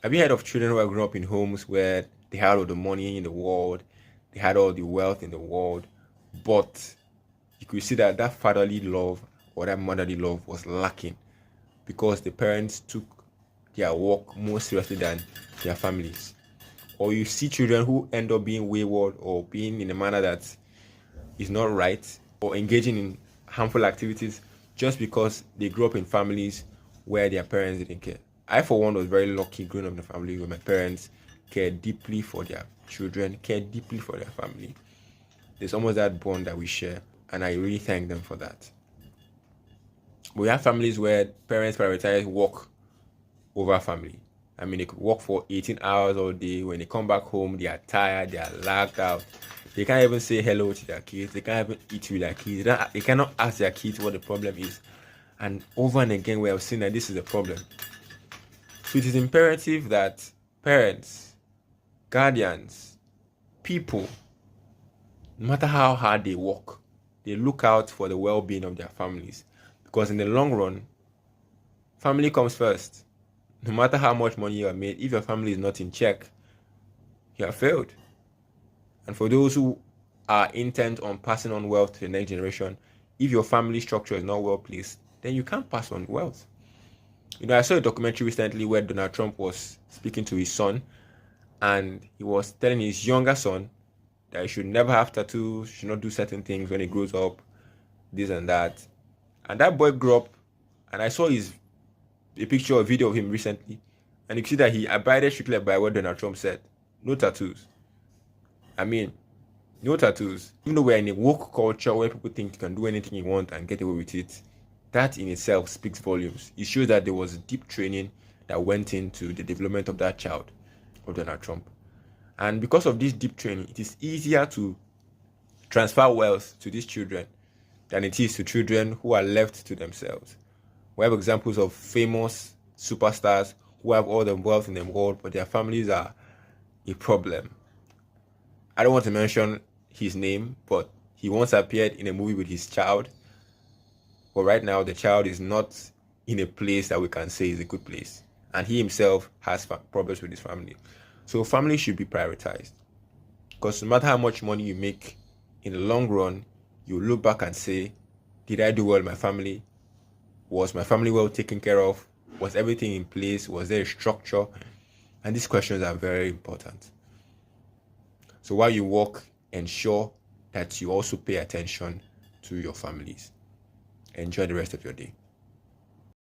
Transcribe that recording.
Have you heard of children who have grown up in homes where they had all the money in the world, they had all the wealth in the world, but you could see that that fatherly love or that motherly love was lacking because the parents took their work more seriously than their families? Or you see children who end up being wayward or being in a manner that is not right or engaging in harmful activities just because they grew up in families where their parents didn't care. I, for one, was very lucky growing up in a family where my parents cared deeply for their children, cared deeply for their family. There's almost that bond that we share, and I really thank them for that. We have families where parents prioritize work over family. I mean, they could work for 18 hours all day. When they come back home, they are tired, they are lagged out. They can't even say hello to their kids. They can't even eat with their kids. They cannot ask their kids what the problem is. And over and again, we have seen that this is a problem. So it is imperative that parents, guardians, people, no matter how hard they work, they look out for the well-being of their families. Because in the long run, family comes first. No matter how much money you have made, if your family is not in check, you have failed. And for those who are intent on passing on wealth to the next generation, if your family structure is not well placed, then you can't pass on wealth. You know, I saw a documentary recently where Donald Trump was speaking to his son, and he was telling his younger son that he should never have tattoos, should not do certain things when he grows up, this and that. And that boy grew up, and I saw a picture or video of him recently, and you can see that he abided strictly by what Donald Trump said. No tattoos. I mean, no tattoos. Even though we're in a woke culture where people think you can do anything you want and get away with it, that in itself speaks volumes. It shows that there was deep training that went into the development of that child, of Donald Trump. And because of this deep training, it is easier to transfer wealth to these children than it is to children who are left to themselves. We have examples of famous superstars who have all the wealth in the world, but their families are a problem. I don't want to mention his name, but he once appeared in a movie with his child. But right now, the child is not in a place that we can say is a good place. And he himself has problems with his family. So family should be prioritized. Because no matter how much money you make, in the long run, you look back and say, did I do well in my family? Was my family well taken care of? Was everything in place? Was there a structure? And these questions are very important. So while you work, ensure that you also pay attention to your families. Enjoy the rest of your day.